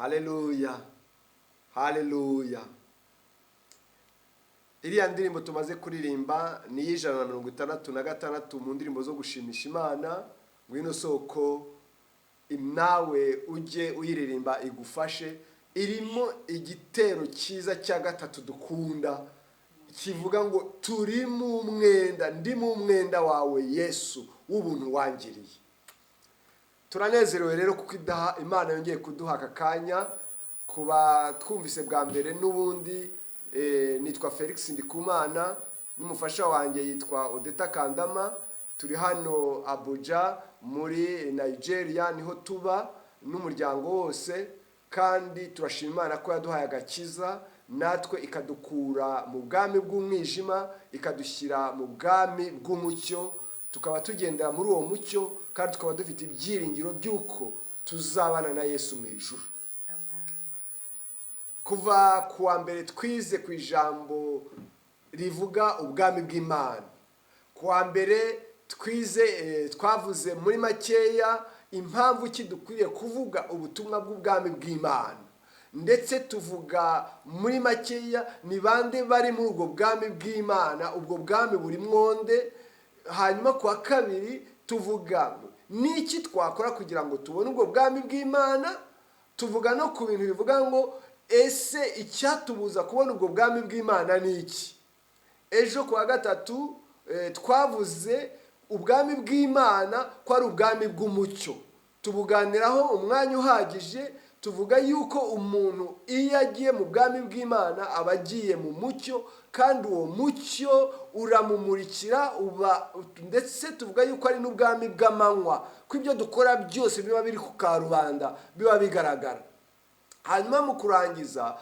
Haleluya, haleluya. Iriya ndirimbo tumaze kuririmba ni iy'Ijana na 66 mu ndirimbo zo gushimisha Imana. Ngwino soko nawe ujye uyiririmba igufashe. Irimo igitero cyiza cya gatatu dukunda kivuga ngo turi mu mwenda, ndi mu mwenda wawe Yesu w'ubuntu wangiriye. Turanezerewe rero kuko Imana yongeye kuduha aka kanya kuba twumvise bwa mbere. N'ubundi nitwa Felix Ndikumana n'umufasha wanjye yitwa Odeta Kandama. Turi hano Abuja muri Nigeria, niho tuba n'umuryango wose, kandi turashima Imana ko yaduhaye agakiza, natwe ikadukura mu bwami bw'umwijima ikadushyira mu bwami bw'umucyo. Tukaba tugendera muri uwo mucyo, kandi tukaba dufite ibyiringiro by'uko tuzabana na Yesu mu ijuru. Kuva kuwa mbere twize ku ijambo rivuga ubwami bw'Imana. Kuwa mbere twavuze muri makeya impamvu ki dukwiriye kuvuga ubutumwa bw'ubwami bw'Imana, ndetse tuvuga muri makeya ni bande bari muri ubwo bwami bw'Imana, ubwo bwami buri mwonde. Hanyuma kuwa kabiri tuvuga niki twakora kugira ngo tubone ubwo bwami bw'Imana. Tuvuga no ku bintu bivuga ngo ese icyatubuza kubona ubwo bwami bw'Imana ni iki. Ejo kuwa gatatu twavuze ubwami bw'Imana ko ari ubwami bw'umucyo. Tubuganiraho umwanya uhagije. Tuvuga yuko umuntu iyo agiye mu bwami bw'Imana aba agiye mu mucyo, kandi uwo mucyo uramumurikira. Ndetse tuvuga yuko ari n'ubwami bw'amanywa, ko ibyo dukora byose biba biri ku karubanda, biba bigaragara. Hanyuma mu kurangiza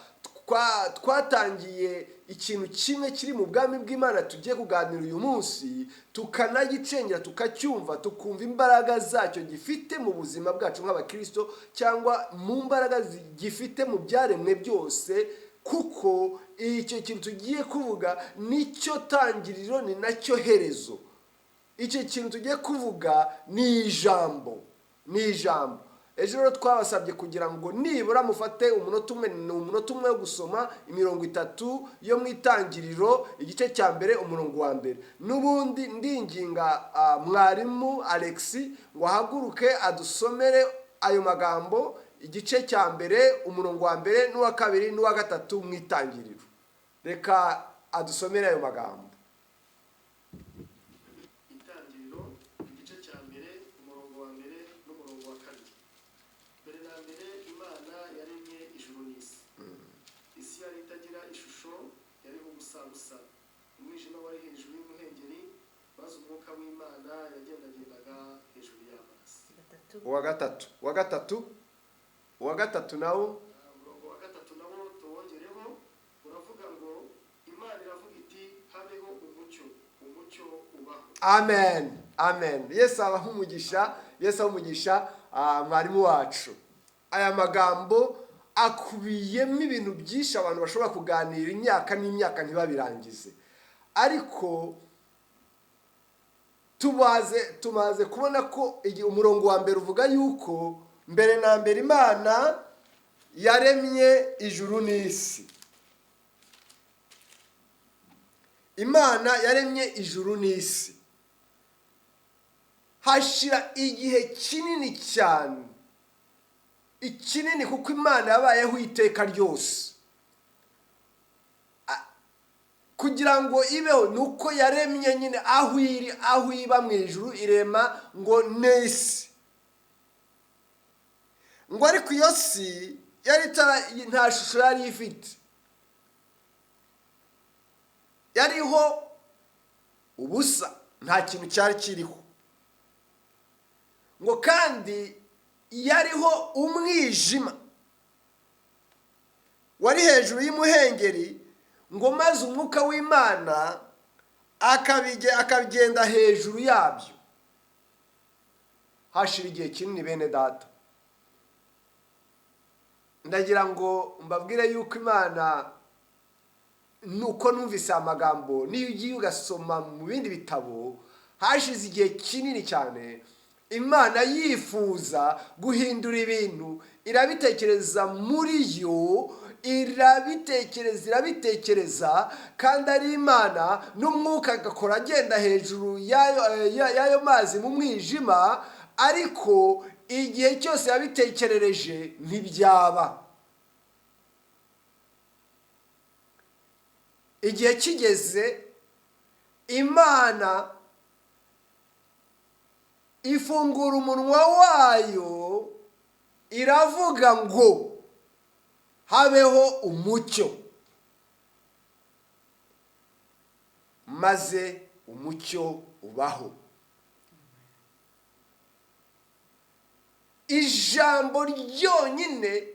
twatangiye ikintu kimwe kiri mu bwami bw'Imana tugiye kuganira uyu munsi, tukanagicengera tukacyumva, tukumva imbaraga zacyo gifite mu buzima bwacu nk'abakristo, cyangwa mu mbaraga gifite mu byaremwe byose, kuko icyo kintu tugiye kuvuga nicyo tangiriro, ni nacyo herezo. Icyo kintu tugiye kuvuga ni ijambo, ni ijambo. Ejo rero twabasabye kugira ngo nibura mufate umunota umwe wo gusoma 30 yo mu Itangiriro igice cya mbere umurongo wa mbere. N'ubundi ndinginga mwarimu Alex ngo ahaguruke adusomere ayo magambo, igice cya mbere umurongo wa mbere n'uwa kabiri n'uwa gatatu mu Itangiriro. Reka adusomere ayo magambo. Umwijima wari hejuru y'umuhengeri, maze umwuka w'Imana yagendagendaga hejuru y'amazi. Uwa gatatu nawo umurongo wa gatatu nawo tuwongereho, uravuga ngo Imana iravuga iti habeho umucyo, umucyo ubaho. Amen, amen. Yesu abaha umugisha, Yesu abaha umugisha mwarimu wacu. Aya magambo akubiyemo ibintu byinshi abantu bashobora kuganira imyaka n'imyaka ntibabirangize, ariko tumaze kubona ko umurongo wa mbere uvuga yuko mbere na mbere Imana yaremye ijuru n'isi. Imana yaremye ijuru n'isi, hashira igihe kinini cyane, ikinini, kuko Imana yabayeho iteka ryose. Kugira ngo ibeho nuko yaremye nyine aho iba mu ijuru, irema ngo n'isi. Ngo ariko iyo si yari nta shusho yari ifite, yariho ubusa, nta kintu cyari kiriho. Ngo kandi yariho umwijima wari hejuru y'umuhengeri, ngo maze umwuka w'Imana akagenda hejuru yabyo. Hashira igihe kinini bene data. Ndagira ngo mbabwire yuko Imana, nuko numvise amagambo, niyo ugiye ugasoma mu bindi bitabo, hashize igihe kinini cyane imana yifuza guhindura ibintu, irabitekereza muri yo, irabitekereza kandi ari imana, n'umwuka agakora agenda hejuru y'ayo mazi mu mwijima, ariko igihe cyose yabitekerereje ntibyaba. Igihe kigeze, imana ifungura umunwa wayo, iravuga ngo habeho umucyo, maze umucyo ubaho. Ijambo ryonyine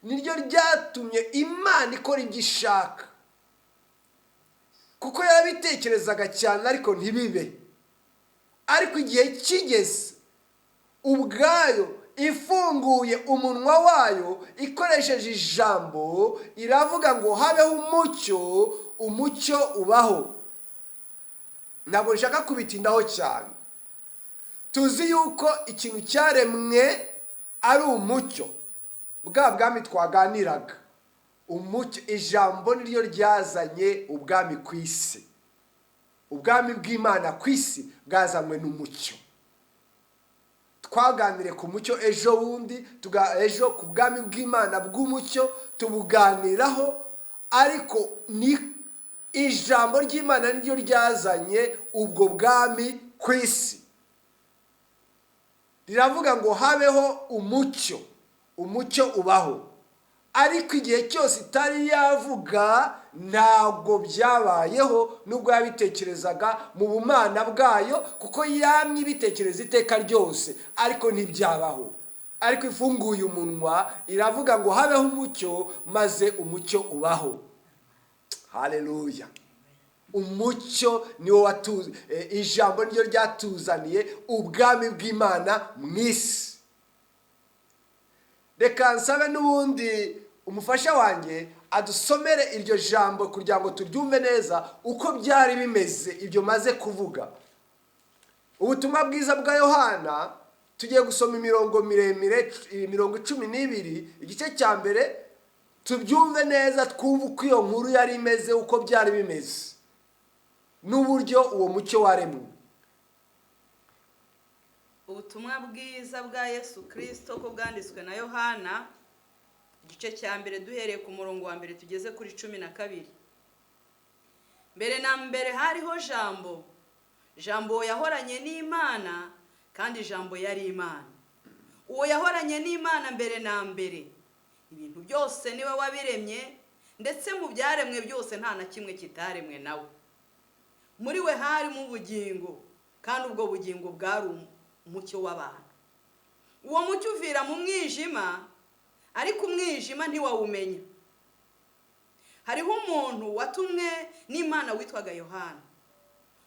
niryo ryatumye imana ikora ibyo ishaka, kuko yarabitekerezaga cyane ariko ntibibe. Ariko igihe kigeze, ubwayo ifunguye umunwa wayo, ikoresheje ijambo, iravuga ngo habeho umucyo, umucyo ubaho. Ntabwo nshaka kubitindaho cyane. Tuzi yuko ikintu cyaremwe ari umucyo, bwa bwami twaganiraga. Umucyo, ijambo niryo ryazanye ubwami ku isi. Ubwami bw'Imana ku isi bwazanywe n'umucyo. Twaganire ku mucyo ejo bundi, ejo ku bwami bw'Imana bw'umucyo tubuganiraho, ariko ni ijambo ry'Imana niryo ryazanye ubwo bwami ku isi. Riravuga ngo habeho umucyo, umucyo ubaho. Ariko igihe cyose itari yavuga, ntabwo byabayeho, nubwo yabitekerezaga mu bumana bwayo, kuko yamye ibitekereza iteka ryose, ariko ntibyabaho. Ariko ifunguye umunwa, iravuga ngo habeho umucyo, maze umucyo ubaho. Haleluya! Umucyo niwo ijambo niryo ryatuzaniye ubwami bw'Imana mu isi. Reka nsabe n'ubundi umufasha wanjye adusomere iryo jambo kugira ngo turyumve neza uko byari bimeze ibyo maze kuvuga. Ubutumwa bwiza bwa Yohana, tugiye gusoma imirongo miremire, imirongo 12, igice cya mbere, tubyumve neza, twumve uko iyo nkuru yari imeze, uko byari bimeze, n'uburyo uwo mucyo waremwe. Ubutumwa bwiza bwa Yesu Kristo ko bwanditswe na Yohana, igice cya mbere duhereye ku murongo wa mbere tugeze kuri 12. Mbere na mbere hariho jambo, jambo yahoranye n'Imana, kandi jambo yari Imana. Uwo yahoranye n'Imana mbere na mbere. Ibintu byose niwe wabiremye, ndetse mu byaremwe byose nta na kimwe kitaremwe nawe. Muri we harimo ubugingo, kandi ubwo bugingo bwari umucyo w'abantu. Uwo mucyo uvira mu mwijima, ariko umwijima ntiwawumenya. Hariho umuntu watumwe n'Imana witwaga Yohana.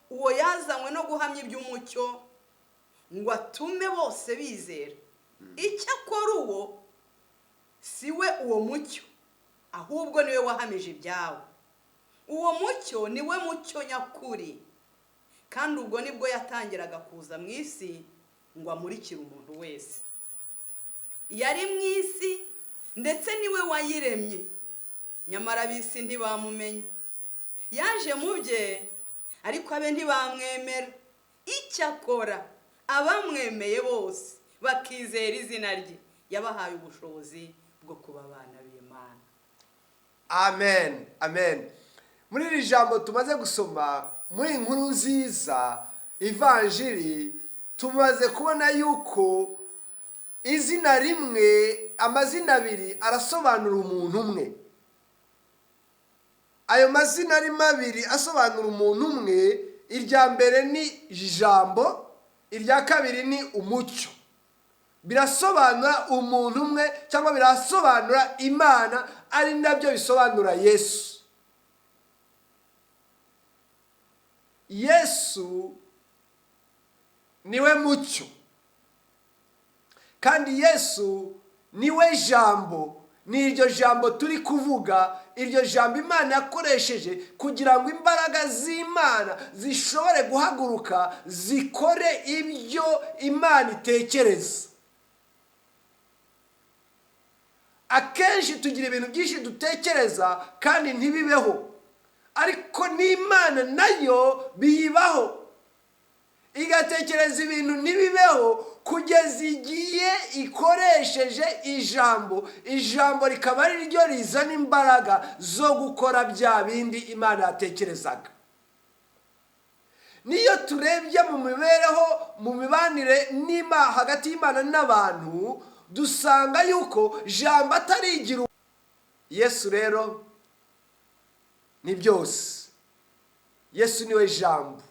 Uwo yazanywe no guhamya iby'umucyo, ngo atume bose bizera. Icyakora uwo si we uwo mucyo, ahubwo niwe wahamije ibyawo. Uwo mucyo niwe mucyo nyakuri, kandi ubwo nibwo yatangiraga kuza mu isi ngo amurikire umuntu wese. Yari mu isi, ndetse niwe wayiremye, nyamara ab'isi ntibamumenya. Yaje mu bye, ariko abe ntibamwemera. Icyakora abamwemeye bose bakizera izina rye, yabahaye ubushobozi bwo kuba abana b'Imana. Amen, amen. Muri iri jambo tumaze gusoma, muri inkuru nziza, ivanjiri, tumaze kubona yuko izina rimwe, amazina abiri arasobanura umuntu umwe. Ayo mazina ari mabiri asobanura umuntu umwe. Irya mbere ni ijambo, irya kabiri ni umucyo. Birasobanura umuntu umwe, cyangwa birasobanura Imana, ari nabyo bisobanura Yesu. Yesu niwe mucyo, kandi Yesu niwe jambo, ni iryo jambo turi kuvuga, iryo jambo Imana yakoresheje kugira ngo imbaraga z'Imana zishobore guhaguruka zikore ibyo Imana itekereza. Akenshi tugira ibintu byinshi dutekereza kandi ntibibeho, ariko n'Imana nayo biyibaho, igatekereza ibintu ntibibeho kugeza igihe ikoresheje ijambo rikaba ari ryo rizana imbaraga zo gukora bya bindi Imana yatekerezaga. Niyo turebye mu mibereho, mu mibanire hagati y'Imana n'abantu, dusanga yuko jambo atarigira. Yesu rero ni byose. Yesu niwe jambo,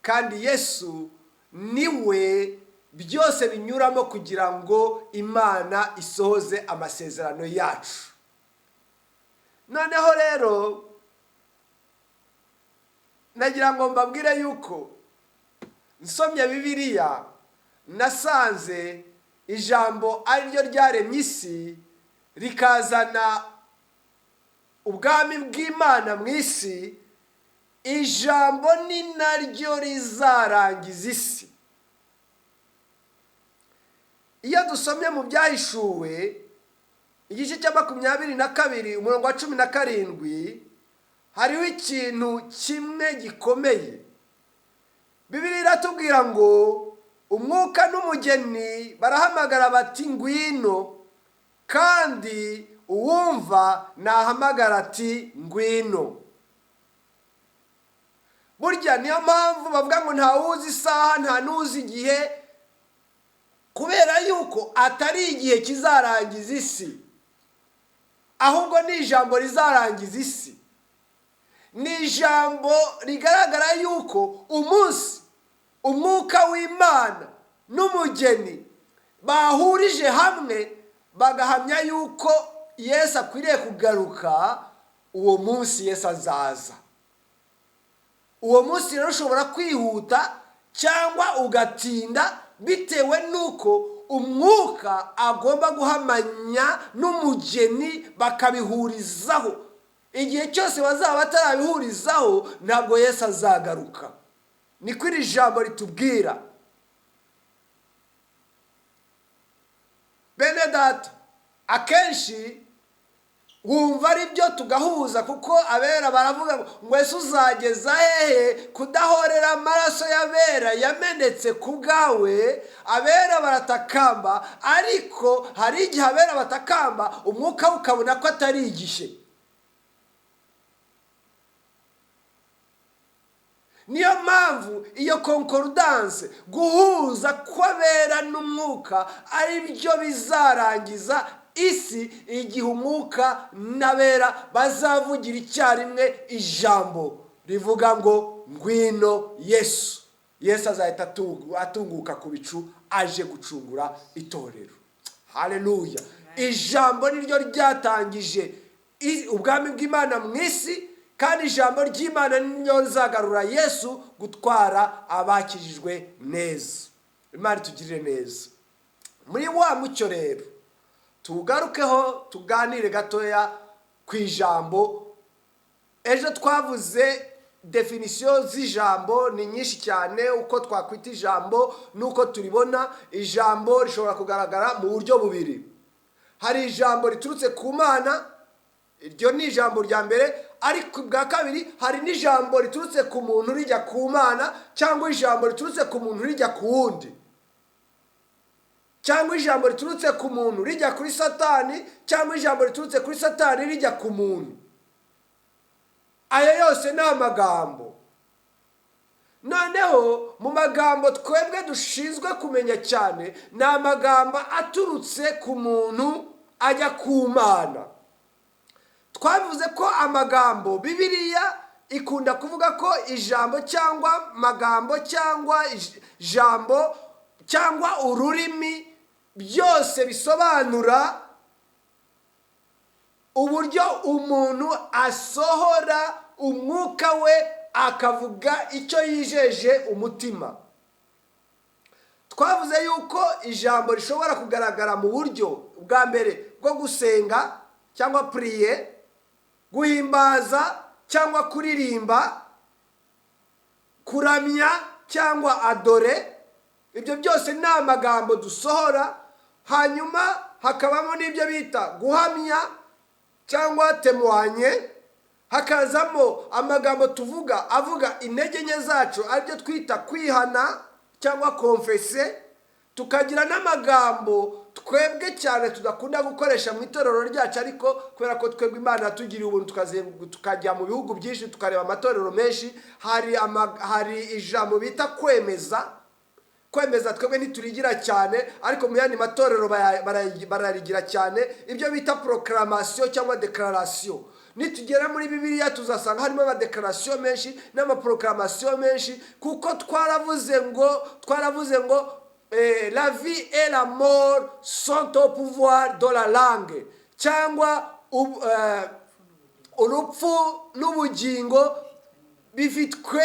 kandi Yesu niwe byose binyuramo kugira ngo Imana isohoze amasezerano yacu. Noneho rero nagira ngo mbabwire yuko nsomye Bibiliya nasanze ijambo ari ryo ryaremye isi rikazana ubwami bw'Imana mu isi. Ijambo ni naryo rizarangiza isi. Iyo dusomye mu Byahishuwe igice cya 22 umurongo wa 17, hariho ikintu kimwe gikomeye. Bibiliya iratubwira ngo umwuka n'umugeni barahamagara bati ngwino, kandi uwumva nahamagara ati ngwino. Burya niyo mpamvu bavuga ngo ntawuzi isaha nta n'uzi igihe, kubera yuko atari igihe kizarangiza isi, ahubwo ni ijambo rizarangiza isi. Ni ijambo rigaragara yuko umunsi umwuka w'Imana n'umugeni bahurije hamwe bagahamya yuko Yesu akwiriye kugaruka, uwo munsi Yesu azaza. Uwo munsi rero ushobora kwihuta cyangwa ugatinda bitewe nuko umwuka agomba guhamanya n'umugeni bakabihurizaho. Igihe cyose bazaba batarabihurizaho ntabwo Yesu azagaruka. Niko iri jambo ritubwira. Bene data, akenshi wumva ari byo tugahuza, kuko abera baravuga ngo Yesu uzageza hehe kudahorera amaraso y'abera yamenetse ku bwawe. Abera baratakamba, ariko hari igihe abera batakamba umwuka ukabona ko atari igishe. Niyo mpamvu iyo concordance, guhuza kw'abera n'umwuka, ari byo bizarangiza isi, igihe umwuka n'abera bazavugira icyarimwe ijambo rivuga ngo ngwino Yesu. Yesu azahita atunguka ku bicu aje gucungura itorero. Haleluya. Ijambo niryo ryatangije ubwami bw'Imana mu isi, kandi ijambo ry'Imana niryo rizagarura Yesu gutwara abakijijwe neza. Imana itugirire neza. Muri wa mucyo rero tugarukeho tuganire gatoya ku ijambo. Ejo twavuze definisiyo z'ijambo ni nyinshi cyane, uko twakwita ijambo nuko turibona. Ijambo rishobora kugaragara mu buryo bubiri. Hari ijambo riturutse ku Mana, iryo ni ijambo rya mbere, ariko bwa kabiri hari n'ijambo riturutse ku muntu rijya ku Mana, cyangwa ijambo riturutse ku muntu rijya ku wundi, cyangwa ijambo riturutse ku muntu rijya kuri Satani, cyangwa ijambo riturutse kuri Satani rijya ku muntu. Aya yose ni amagambo. Noneho mu magambo twebwe dushinzwe kumenya cyane ni amagambo aturutse ku muntu ajya ku Mana. Twavuze ko amagambo, Bibiliya ikunda kuvuga ko ijambo cyangwa magambo cyangwa ijambo cyangwa ururimi byose bisobanura uburyo umuntu asohora umwuka we akavuga icyo yijeje umutima. Twavuze yuko ijambo rishobora kugaragara mu buryo bwa mbere bwo gusenga cyangwa priye, guhimbaza cyangwa kuririmba, kuramya cyangwa adore. Ibyo byose ni amagambo dusohora. Hanyuma hakabamo n'ibyo bita guhamya cyangwa temoanye. Hakazamo amagambo tuvuga avuga intege nke zacu, aribyo twita kwihana cyangwa konfese. Tukagira n'amagambo twebwe cyane tudakunda gukoresha mu itorero ryacu, ariko kubera ko twebwe Imana yatugiriye ubuntu tukajya mu bihugu byinshi tukareba amatorero menshi, hari ijambo bita kwemeza. Kwemeza twebwe ntiturigira cyane, ariko mu yandi matorero bararigira cyane. Ibyo bita proclamation cyangwa declaration. Nitugera muri Bibiliya tuzasanga harimo amadeclaration menshi n'amaproclamation menshi, kuko twaravuze ngo la vie et la mort sont au pouvoir de la langue, cyangwa urupfu n'ubugingo bifitwe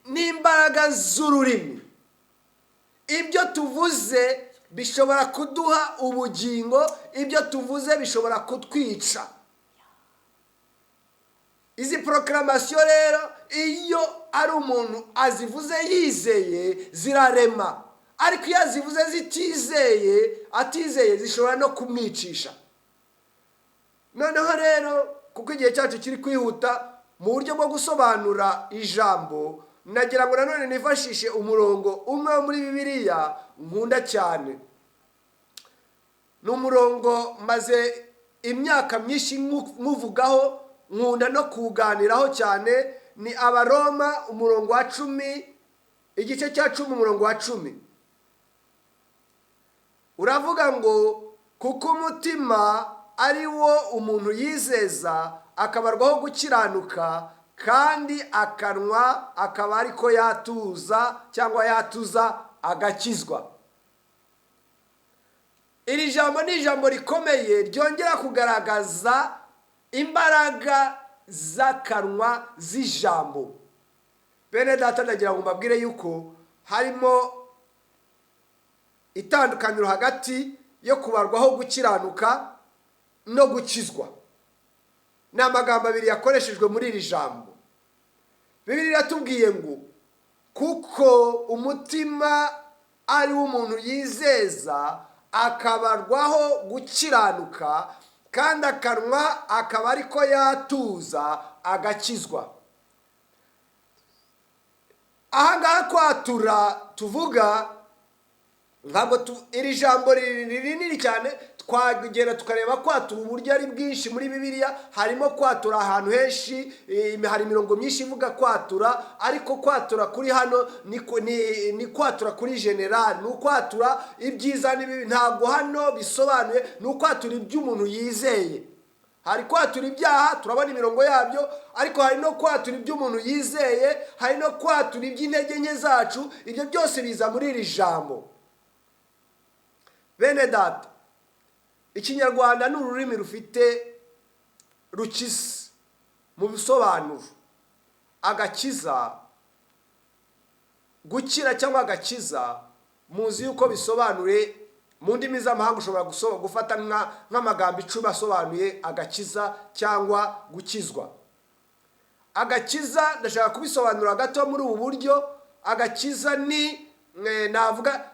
n'imbaraga z'ururimi. Ibyo tuvuze bishobora kuduha ubugingo, ibyo tuvuze bishobora kutwica. Izi proclamation rero iyo ari umuntu azivuze yizeye zirarema, ariko iyo azivuze atizeye zishobora no kumwicisha. Noneho rero kuko igihe cyacu kiri kwihuta, mu buryo bwo gusobanura ijambo nagira ngo nanone nifashishe umurongo umwe muri Bibiliya nkunda cyane. Ni umurongo maze imyaka myinshi nkuvugaho, nkunda no kuganiraho cyane. Ni Abaroma umurongo wa 10, igice cya 10 umurongo wa 10. Uravuga ngo kuko umutima ari wo umuntu yizeza akabarwaho gukiranuka, kandi akanwa akaba ariko yatuza cyangwa yatuza agakizwa. Iri jambo ni ijambo rikomeye ryongera kugaragaza imbaraga z'akanwa z'ijambo. Bene data, ndagira ngo mbabwire yuko harimo itandukaniro hagati yo kubarwaho gukiranuka no gukizwa. Ni amagambo abiri yakoreshejwe muri iri jambo. Bibiliya iratubwiye ngo kuko umutima ari wo umuntu yizeza akabarwaho gukiranuka, kandi akanwa akaba ariko yatuza agakizwa. Ahangaha kwatura tuvuga ntabwo iri jambo rinini cyane, twagenda tukareba kwatura uburyo ari bwinshi muri Bibiliya. Harimo kwatura ahantu henshi, hari imirongo myinshi ivuga kwatura, ariko kwatura kuri hano ni kwatura kuri general, ni ukwatura ibyiza n'ibibi. Ntabwo hano bisobanuye, ni ukwatura iby'umuntu yizeye. Hari kwatura ibyaha, turabona imirongo yabyo, ariko hari no kwatura iby'umuntu yizeye, hari no kwatura iby'intege nke zacu. Ibyo byose biza muri iri jambo. Bene data, Ikinyarwanda ni ururimi rufite rukize mu bisobanuro. Agakiza, gukira cyangwa agakiza, muzi yuko bisobanuye mu ndimi z'amahanga. Ushobora gufata nk'amagambo 10 asobanuye agakiza cyangwa gukizwa. Agakiza ndashaka kubisobanura gato muri ubu buryo. Agakiza ni navuga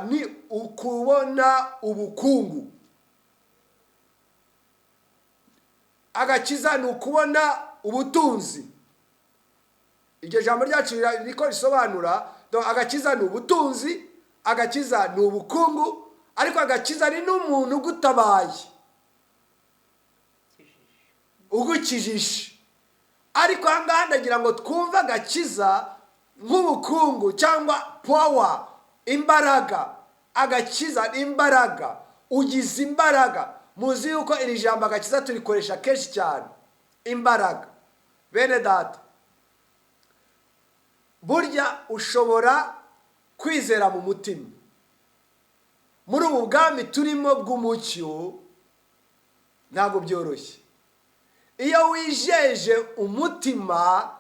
ni ukubona ubukungu. Agakiza ni ukubona ubutunzi. Iryo jambo ryacu riko risobanura agakiza ni ubutunzi, agakiza ni ubukungu, ariko agakiza ni n'umuntu ugutabaye, ugukijisha. Ariko ahangaha ndagira ngo twumve agakiza nk'ubukungu cyangwa power, imbaraga. Agakiza ni imbaraga, ugize imbaraga. Muzi yuko iri jambo agakiza turikoresha kenshi cyane, imbaraga. Bene data, burya ushobora kwizera mu mutima. Muri ubu bwami turimo bw'umucyo ntabwo byoroshye. Iyo wijeje umutima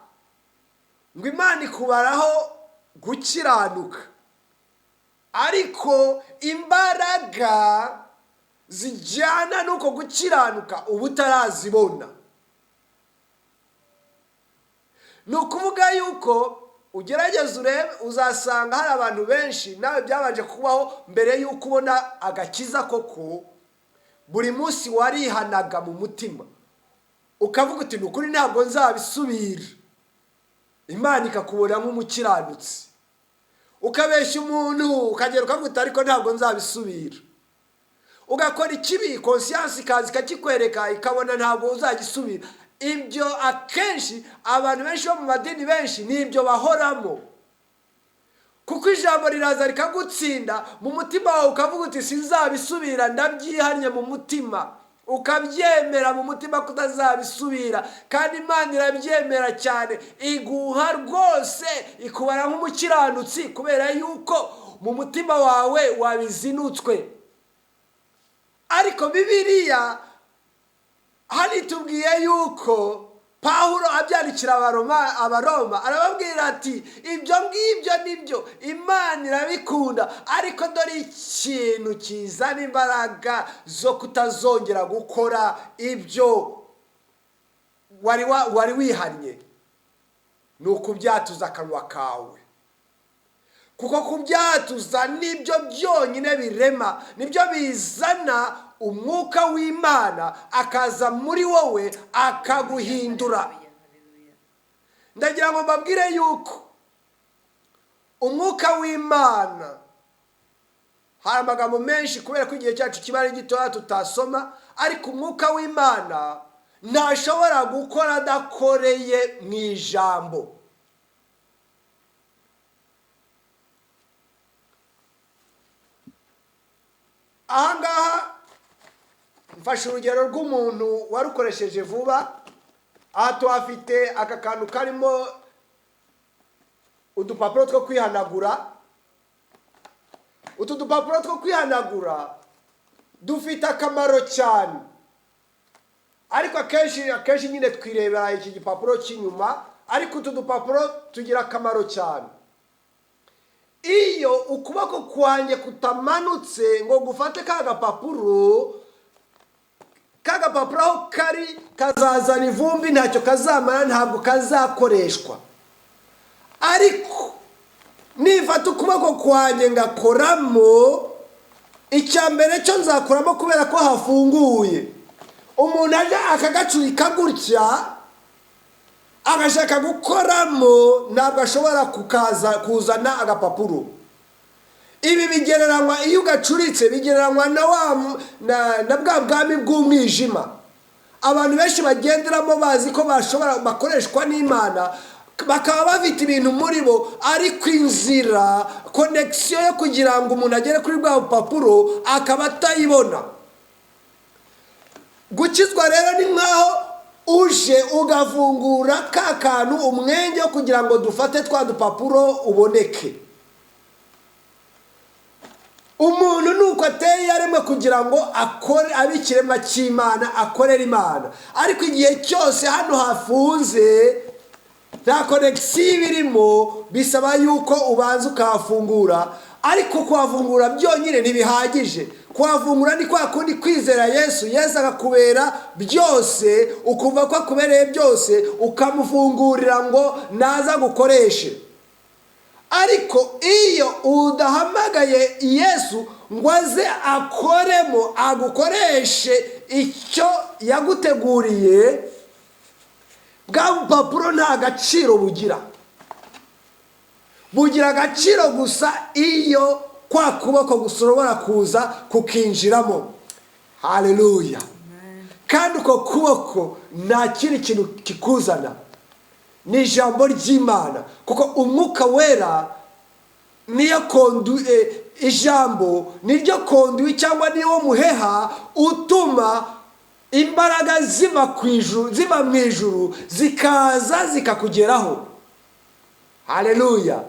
ngo Imana ikubaraho gukiranuka, ariko imbaraga zijyana n'uko gukiranuka uba utarazibona. ni ukuvuga yuko ugerageza urebe, uzasanga hari abantu benshi nawe byabanje kubaho mbere y'uko ubona agakiza koko, buri munsi warihanaga mu mutima ukavuga uti ni ukuri ntabwo nzabisubira, Imana ikakubona nk'umukiranutsi, ukabeshya umuntu ukagera ukavuga uti ariko ntabwo nzabisubira, ugakora ikibi conscience ikaza ikakikwereka ikabona ntabwo uzagisubira. Ibyo akenshi abantu benshi bo mu madini benshi nibyo bahoramo, kuko ijambo riraza rikagutsinda mu mutima wawe ukavuga uti sinzabisubira, ndabyihannye mu mutima, ukabyemera mu mutima ko utazabisubira. kandi Imana irabyemera cyane, iguha rwose, ikubara nk'umukiranutsi kubera yuko mu mutima wawe wabizinutswe. ariko Bibiliya hari tubwiye yuko Pawulo abyandikira abaroma arababwira ati ibyo ngibyo nibyo Imana irabikunda, ariko dore ikintu kizana imbaraga zo kutazongera gukora ibyo wari wihannye, ni ukubyatuza akanwa kawe. kuko kubyatuza nibyo byonyine birema, nibyo bizana umwuka w'Imana akaza muri wowe akaguhindura. ndagira ngo mbabwire yuko umwuka w'Imana, hari amagambo menshi kubera ko igihe cyacu kiba ari gitoya tutasoma, ariko umwuka w'Imana ntashobora gukora adakoreye mu ijambo. ahangaha mfashe urugero rw'umuntu warukoresheje vuba. aha tuhafite aka kantu karimo udupapuro two kwihanagura. utu dupapuro two kwihanagura dufite akamaro cyane, ariko akenshi nyine twirebera iki gipapuro cy'inyuma, ariko utu dupapuro tugira akamaro cyane. iyo ukuboko kwanjye kutamanutse ngo gufate ka gapapuro aho kari kazazana ivumbi, ntacyo kazamara, ntabwo kazakoreshwa. ariko nifata ukuboko kwanjye ngakoramo, icya mbere cyo nzakoramo kubera ko hafunguye. umuntu ajya akagacurika gutya agashaka gukoramo, ntabwo ashobora kuzana agapapuro. ibi bigereranywa, iyo ugacuritse bigereranywa na bwa bwami bw'umwijima abantu benshi bagenderamo bazi ko bakoreshwa n'Imana, bakaba bafite ibintu muri bo, ariko inzira connection yo kugira ngo umuntu agere kuri bwa bupapuro akaba atayibona. gukizwa rero ni nkaho uje ugafungura ka kantu, umwenge wo kugira ngo dufate twa dupapuro uboneke. umuntu nuko ateye yaremwe kugira ngo akore, abe ikiremwa cy'Imana, akorera Imana. ariko igihe cyose hano hafunze, nta connection birimo, bisaba yuko ubanza ukahafungura. ariko kuhafungura byonyine ntibihagije. kuhafungura ni kwa kundi kwizera Yesu akakubera byose, ukumva ko akubereye byose, ukamufungurira ngo naza gukoreshe. ariko iyo udahamagaye Yesu ngo aze akoremo, agukoreshe icyo yaguteguriye, bwa bupapuro nta gaciro bugira. bugira agaciro gusa iyo kwa kuboko gushobora kuza kukinjiramo. haleluya. kandi uko kuboko nta kindi kintu kikuzana, ni ijambo ry'Imana, kuko umwuka wera niyo ijambo niryo konduwi cyangwa niwo muheha utuma imbaraga ziva mu ijuru zikaza zikakugeraho. haleluya.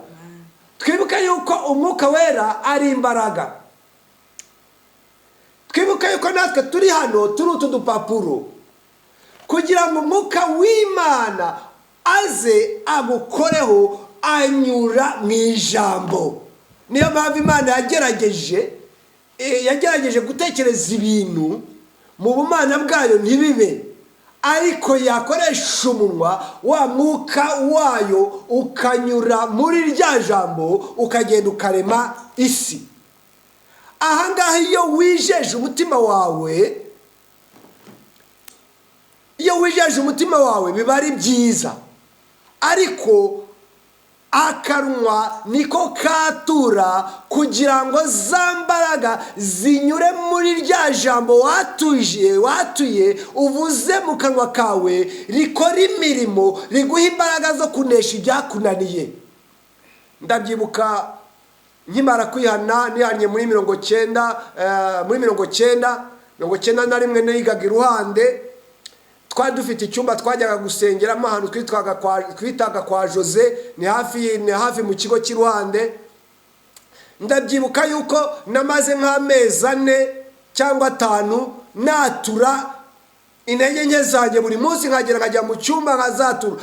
twibuke yuko umwuka wera ari imbaraga. twibuke yuko natwe turi hano turi utu dupapuro kugira ngo umwuka w'Imana aze agukoreho, anyura mu ijambo. niyo mpamvu Imana yagerageje yagerageje gutekereza ibintu mu bumana bwayo ntibibe, ariko yakoresha umunwa wa mwuka wayo ukanyura muri rya jambo ukagenda ukarema isi. Ahangaha iyo wijeje umutima wawe, biba ari byiza, ariko akanwa niko katura kugira ngo za mbaraga zinyure muri rya jambo watuye uvuze mu kanwa kawe, rikora imirimo, riguha imbaraga zo kunesha ibyakunaniye. Ndabyibuka nkimara kwihana, nihanye muri 1991 nigaga iruhande, twari dufite icyumba twajyaga gusengeramo ahantu twitaga kwa Jose, ni hafi mu kigo cy'iruhande. Ndabyibuka yuko namaze nk'amezi 4 cyangwa 5 natura intege nke zanjye, buri munsi nkajya mu cyumba nkazatura,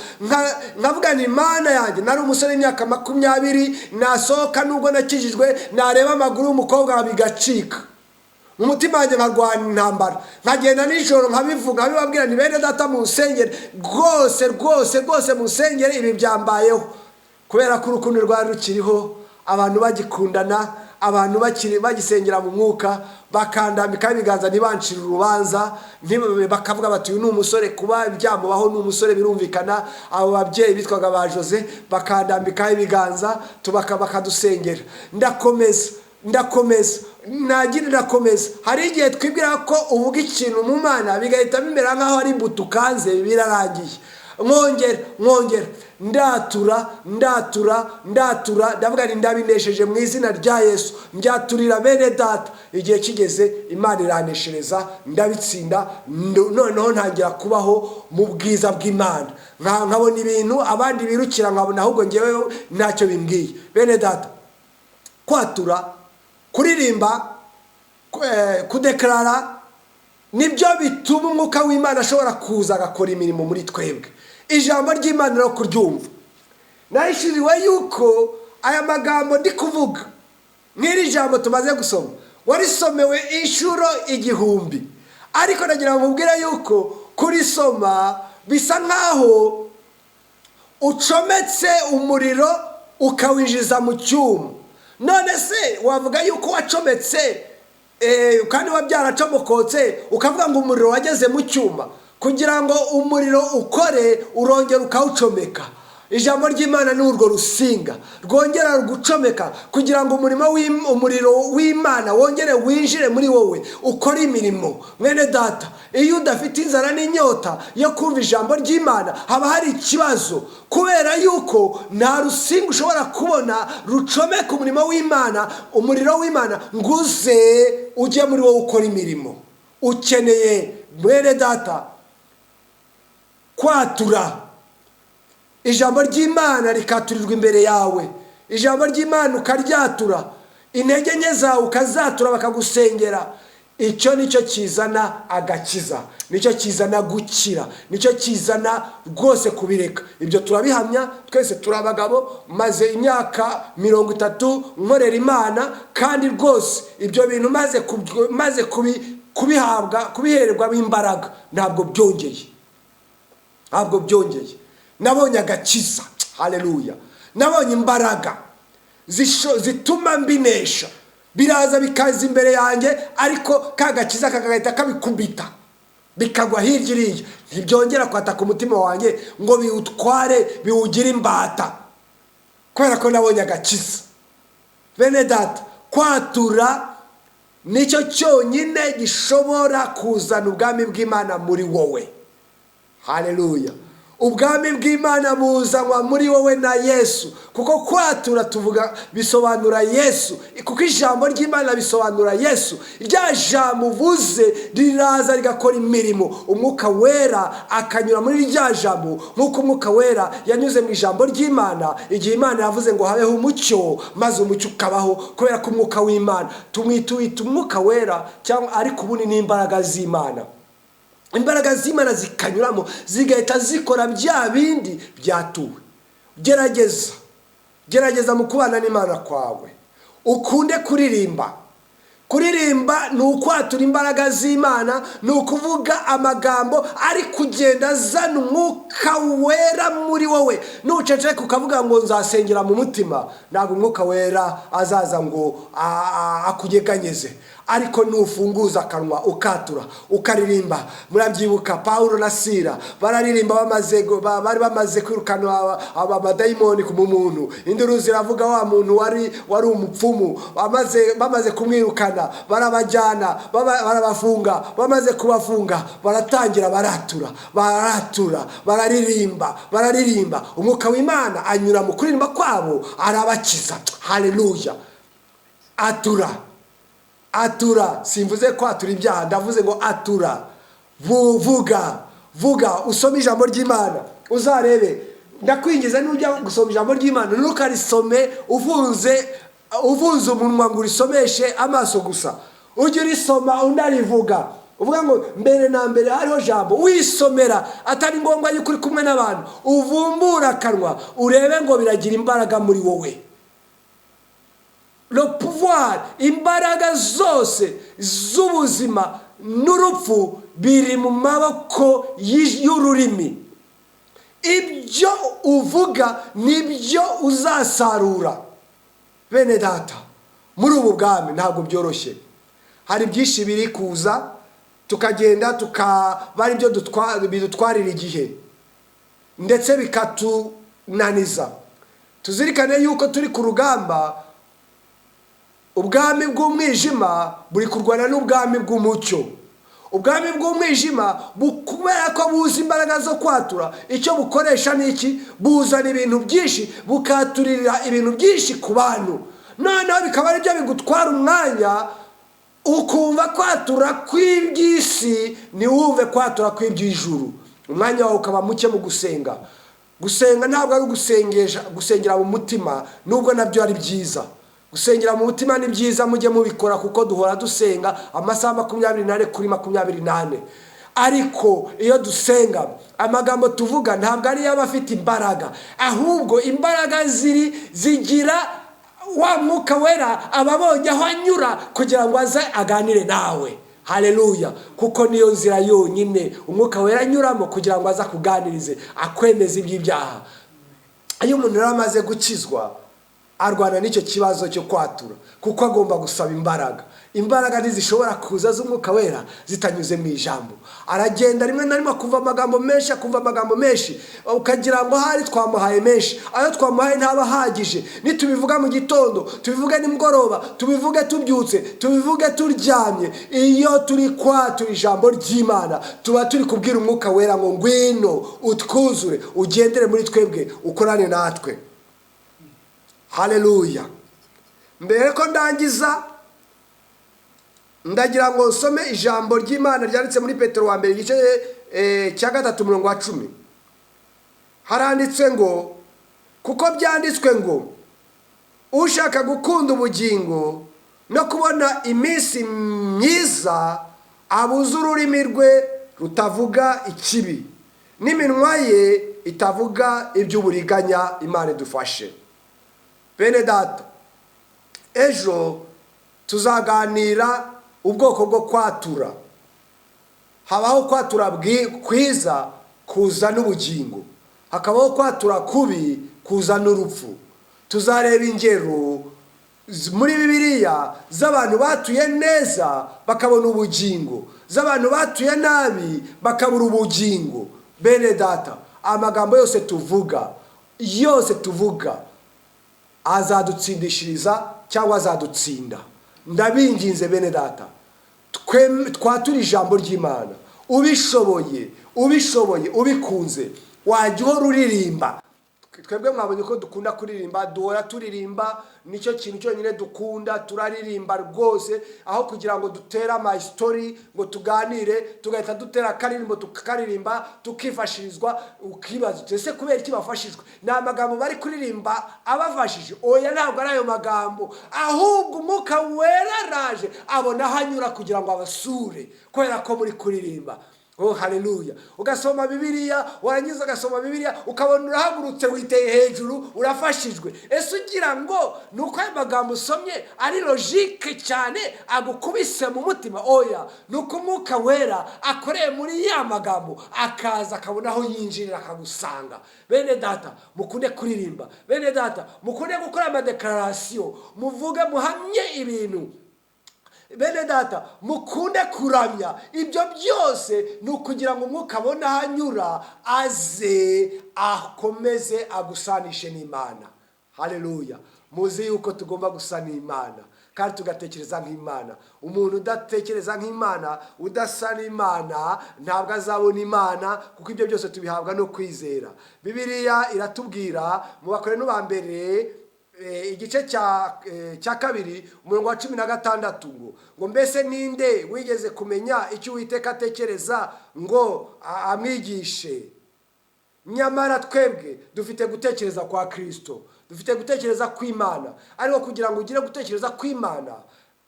nkavuga ni Imana yanjye. Nari umusore w'imyaka 20, nasohoka nubwo nakijijwe, nareba amaguru y'umukobwa bigacika, mu mutima wanjye nkarwana intambara, nkagenda nijoro nkabivuga, nkabibabwira ni bene data mu nsengere, rwose mu nsengere ibi byambayeho, kubera ko urukundo rwari rukiriho, abantu bagikundana, abantu bagisengera mu mwuka, bakandambika ibiganza ntibancire urubanza, bakavuga bati uyu ni umusore, kuba byamubaho ni umusore birumvikana. Abo babyeyi bitwaga ba Jose bakandambika ibiganza, bakadusengera. Ndakomeza hari igihe twibwira ko uvuga ikintu mu Mana bigahita bimera nkaho ari imbuto ukanze birarangiye. Mwongera ndatura, ndavuga ni ndabinesheje mu izina rya Yesu, njyaturira bene data. Igihe kigeze Imana iraneshereza, ndabitsinda, noneho ntangira kubaho mu bwiza bw'Imana, nkabona ibintu abandi birukira, nkabona ahubwo ngewe ntacyo bimbwiye. Bene data, kwatura, kuririmba, kudekarara nibyo bituma umwuka w'Imana ashobora kuza agakora imirimo muri twebwe. Ijambo ry'Imana no kuryumva, nahishuriwe yuko aya magambo ndi kuvuga nk'iri jambo tumaze gusoma warisomewe inshuro 1000, ariko nagira ngo mbwire yuko kurisoma bisa nkaho ucometse umuriro ukawinjiza mu cyuma. None se wavuga yuko wacometse kandi wabyaracomokotse ukavuga ngo umuriro wageze mu cyuma? Kugira ngo umuriro ukore urongera ukawucomeka. Ijambo ry'Imana ni urwo rusinga rwongera rugucomeka kugira ngo umuriro w'Imana wongere winjire muri wowe ukora imirimo. Mwene data, iyo udafite inzara n'inyota yo kumva ijambo ry'Imana haba hari ikibazo, kubera yuko nta rusinga ushobora kubona rucomeka umurimo w'Imana, umuriro w'Imana nguze ujye muri wowe ukora imirimo. Ukeneye mwene data kwatura, ijambo ry'Imana rikaturirwa imbere yawe, ijambo ry'Imana ukaryatura, intege nke zawe ukazatura bakagusengera. Icyo nicyo kizana agakiza, nicyo kizana gukira, nicyo kizana rwose kubireka. Ibyo turabihamya twese, turabagabo, maze imyaka 30 nkorera Imana, kandi rwose ibyo bintu maze kubihererwa imbaraga, ntabwo byongeye. Nabonye agakiza, haleluya. Nabonye imbaraga zituma mbinesha, biraza bikaza imbere yanjye, ariko kagakiza kagahita kabikubita bikagwa hirya iriya, ntibyongera kwataka umutima wanjye ngo biwutware biwugire imbata, kubera ko nabonye agakiza. Bene data, kwatura nicyo cyonyine gishobora kuzana ubwami bw'Imana muri wowe. Haleluya. Ubwami bw'Imana buzanwa muri wowe na Yesu, kuko kwatura tuvuga bisobanura Yesu, kuko ijambo ry'Imana bisobanura Yesu. Rya jambo uvuze riraza rigakora imirimo, umwuka wera akanyura muri rya jambo, nk'uko umwuka wera yanyuze mu ijambo ry'Imana igihe Imana yavuze ngo habeho umucyo, maze umucyo ukabaho, kubera ko umwuka w'Imana tumwita umwuka wera, cyangwa ariko ubundi ni imbaraga z'Imana. Imbaraga z'Imana zikanyuramo zigahita zikora bya bindi byatuwe. Gerageza mu kubana n'Imana kwawe, ukunde kuririmba, kuririmba ni ukwatura imbaraga z'Imana, ni ukuvuga amagambo ari kugenda azana umwuka wera muri wowe. Nuceceka ukavuga ngo nzasengera mu mutima, ntabwo umwuka wera azaza ngo akugeganyeze. Ariko nufunguza akanwa ukatura ukaririmba. Murabyibuka Paulo na Sila bararirimba bari bamaze kwirukana abadayimoni ku muntu. Induru ziravuga wa muntu wari umupfumu, bamaze kumwirukana barabajyana barabafunga. Bamaze kubafunga baratangira baratura bararirimba. Umwuka w'Imana anyura mu kuririmba kwabo arabakiza. Haleluya. Atura, simvuze ko atura ibyaha, ndavuze ngo atura. Vuga usome ijambo ry'Imana uzarebe. Ndakwingiza nujya gusoma ijambo ry'Imana ntukarisome ufunze umunwa ngo urisomeshe amaso gusa. Ujye urisoma unarivuga, uvuga ngo mbere na mbere hariho jambo, wisomera. Atari ngombwa yuko uri kumwe n'abantu, uvumbura akanwa urebe ngo biragira imbaraga muri wowe. Le pouvoir, imbaraga zose z'ubuzima n'urupfu biri mu maboko y'ururimi. Ibyo uvuga nibyo uzasarura. Bene data, muri ubu bwami ntabwo byoroshye. Hari byinshi biri kuza, tukagenda bari byo bidutwarira igihe ndetse bikatunaniza. Tuzirikane yuko turi ku rugamba. Ubwami bw'umwijima buri kurwana n'ubwami bw'umucyo. Ubwami bw'umwijima kubera ko buzi imbaraga zo kwatura, icyo bukoresha ni iki? Buzana ibintu byinshi, bukaturira ibintu byinshi ku bantu. Noneho bikaba ari byo bigutwara umwanya, ukumva kwatura kw'iby'isi ntiwumve kwatura kw'iby'ijuru. Umwanya wawe ukaba muke mu gusenga. Gusenga ntabwo ari gusengera mu mutima, nubwo nabyo ari byiza. Gusengera mu mutima ni byiza, mujye mubikora kuko duhora dusenga amasaha 24 kuri 24. Ariko iyo dusenga amagambo tuvuga ntabwo ari y'abafite imbaraga, ahubwo imbaraga zigira wa mwuka wera ababonye aho anyura kugira ngo aze aganire nawe. Haleluya. Kuko niyo nzira yonyine umwuka wera anyuramo kugira ngo aza kuganirize, akwemeza iby'ibyaha. Iyo umuntu yaramaze gukizwa arwana n'icyo kibazo cyo kwatura, kuko agomba gusaba imbaraga. Imbaraga ntizishobora kuza z'umwuka wera zitanyuze mu ijambo. Aragenda rimwe na rimwe kumva amagambo menshi, ukagira ngo hari twamuhaye menshi. Ayo twamuhaye ntaba ahagije. Nitubivuga mu gitondo, tubivuge nimugoroba, tubivuge tubyutse, tubivuge turyamye. Iyo turi kwatura ijambo ry'Imana, tuba turi kubwira umwuka wera ngo ngwino utwuzure, ugendere muri twebwe, ukorane natwe. Haleluya. Mbere ko ndangiza, ndagira ngo nsome ijambo ry'Imana ryanditse muri Petero wa mbere igice cya 3:10. Haranditse ngo, kuko byanditswe ngo ushaka gukunda ubugingo no kubona iminsi myiza abuze ururimi rwe rutavuga ikibi, n'iminwa ye itavuga iby'uburiganya. Imana idufashe. Bene data, ejo tuzaganira ubwoko bwo kwatura. Habaho kwatura kwiza kuzana ubugingo, hakabaho kwatura kubi kuzana urupfu. Tuzareba ingero muri Bibiliya z'abantu batuye neza bakabona ubugingo, z'abantu batuye nabi bakabura ubugingo. Bene data, amagambo yose tuvuga azadutsindishiriza cyangwa azadutsinda. Ndabinginze bene data, twatura ijambo ry'Imana. Ubishoboye ubikunze, wajya uhora uririmba. Twebwe mwabonye ko dukunda kuririmba, duhora turirimba, nicyo kintu cyonyine dukunda. Turaririmba rwose, aho kugira ngo dutere ama story ngo tuganire, tugahita dutera karirimbo tukaririmba tukifashirizwa. Ukibaza ese kubera iki bafashijwe? Ni amagambo bari kuririmba abafashije? Oya, ntabwo ari ayo magambo, ahubwo umwuka wera araje abona hanyura kugira ngo abasure, kubera ko muri kuririmba. Oh haleluya. Ugasoma Bibiliya, warangiza ugasoma Bibiliya ukabona urahagurutse witeye hejuru urafashijwe. Ese ugira ngo nuko ayo magambo usomye ari logique cyane agukubise mu mutima? Oya, nuko Umwuka Wera akoreye muri ya magambo akaza akabona aho yinjirira akagusanga. Bene data mukunde kuririmba, bene data mukunde gukora amadeclaration, muvuge muhamye ibintu. Bene data mukunde kuramya. Ibyo byose ni ukugira ngo Umwuka abone ahanyura aze akomeze agusanishe n'Imana. Haleluya. Muzi yuko tugomba gusa n'Imana kandi tugatekereza nk'Imana. Umuntu udatekereza nk'Imana, udasa n'Imana, ntabwo azabona Imana, kuko ibyo byose tubihabwa no kwizera. Bibiliya iratubwira mu Bakorino ba mbere igice cya kabiri umurongo wa 16 ngo mbese ninde wigeze kumenya icyo Uwiteka atekereza ngo amwigishe? Nyamara twebwe dufite gutekereza kwa Kristo, dufite gutekereza kw'Imana. Ariko kugira ngo ugire gutekereza kw'Imana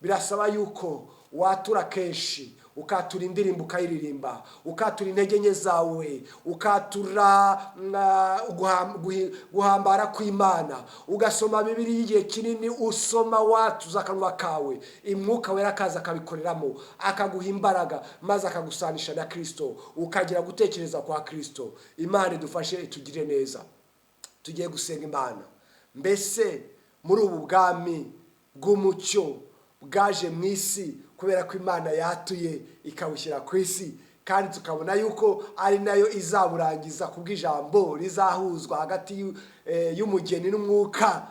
birasaba yuko watura kenshi, ukatura indirimbo ukayiririmba, ukatura intege nke zawe, ukatura guhambara kw'Imana, ugasoma Bibiliya igihe kinini, usoma watuza akanwa kawe, Umwuka Wera akaza akabikoreramo, akaguha imbaraga, maze akagusanisha na Kristo, ukagira gutekereza kwa Kristo. Imana idufashe itugire neza. Tugiye gusenga Imana. Mbese muri ubu bwami bw'umucyo bwaje mu isi kubera ko Imana yatuye ikawushyira ku isi, kandi tukabona yuko ari nayo izaburangiza kubw'ijambo rizahuzwa hagati y'umugeni n'umwuka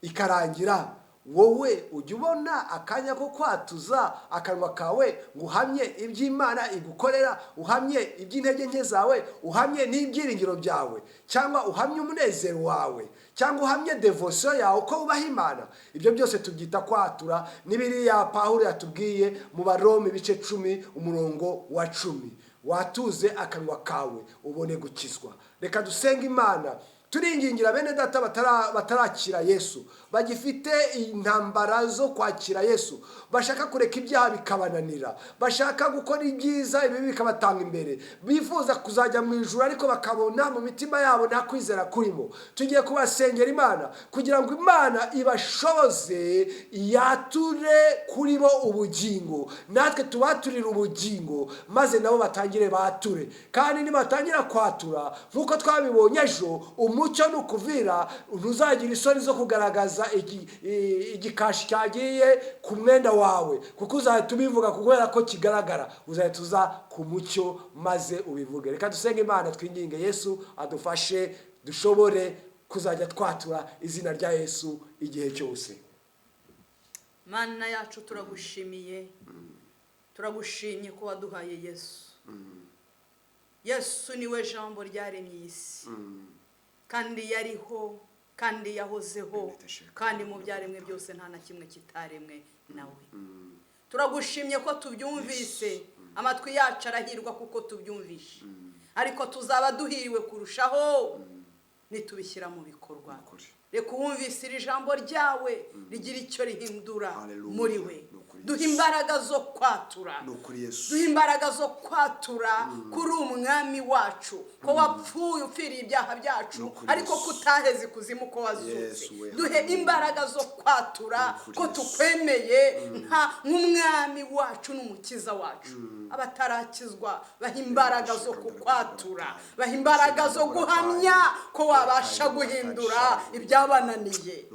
ikarangira. Wowe ujya ubona akanya ko kwatuza akanwa kawe ngo uhamye iby'Imana igukorera, uhamye iby'intege nke zawe, uhamye n'ibyiringiro byawe, cyangwa uhamye umunezero wawe, cyangwa uhamye devotion yawe uko ubaha Imana? Ibyo byose tubyita kwatura. N'Bibiliya Pawulo yatubwiye mu Baroma ibice 10 umurongo wa 10, watuze akanwa kawe ubone gukizwa. Reka dusenge Imana. Turingingira bene data batarakira Yesu, bagifite intambara zo kwakira Yesu, bashaka kureka ibyaha bikabananira, bashaka gukora ibyiza ibibi bikabatanga imbere, bifuza kuzajya mu ijuru ariko bakabona mu mitima yabo nta kwizera kurimo. Tugiye kubasengera Imana kugira ngo Imana ibashoboze yature kuri bo ubugingo, natwe tubaturira ubugingo, maze nabo batangire bature. Kandi nibatangira kwatura nkuko twabibonye ejo, umucyo nukuvira ntuzagira isoni zo kugaragaza igikashi cyagiye ku mwenda wawe, kuko uzahita ubivuga kubera ko kigaragara. Uzahita uza ku mucyo maze ubivuge. Reka dusenge Imana twinginge Yesu adufashe dushobore kuzajya twatura izina rya Yesu igihe cyose. Mana yacu turagushimiye, turagushimye ko waduhaye Yesu. Yesu niwe jambo ryaremye isi, kandi yariho, kandi yahozeho, kandi mu byaremwe byose nta na kimwe kitaremwe nawe. Turagushimye ko tubyumvise, amatwi yacu arahirwa kuko tubyumvishe, ariko tuzaba duhiriwe kurushaho nitubishyira mu bikorwa. Reka uwumvise iri jambo ryawe rigira icyo rihindura muri we. Duha imbaraga zo kwatura, duha imbaraga zo kwatura kuri umwami wacu, ko wapfuye upfiriye ibyaha byacu ariko kutaheze kuzimu ko wazutse. Duhe imbaraga zo kwatura ko tukwemeye nk'umwami wacu n'umukiza wacu. Abatarakizwa baha imbaraga zo kukwatura, baha imbaraga zo guhamya ko wabasha guhindura ibyabananiye.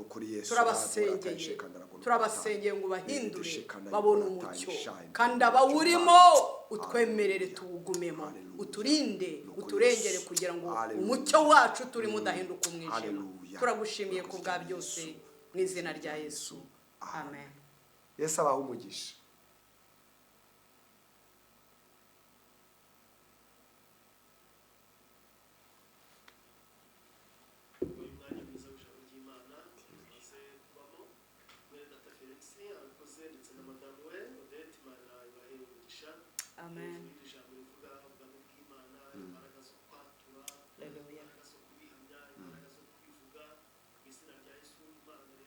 Turabasengeye ngo bahindure babone umucyo, kandi abawurimo utwemerere tuwugumemo, uturinde uturengere kugira ngo umucyo wacu turimo udahinduka umwijima. Turagushimiye ku bwa byose mu izina rya Yesu, amen. Yesu abaha umugisha. Felix yakoze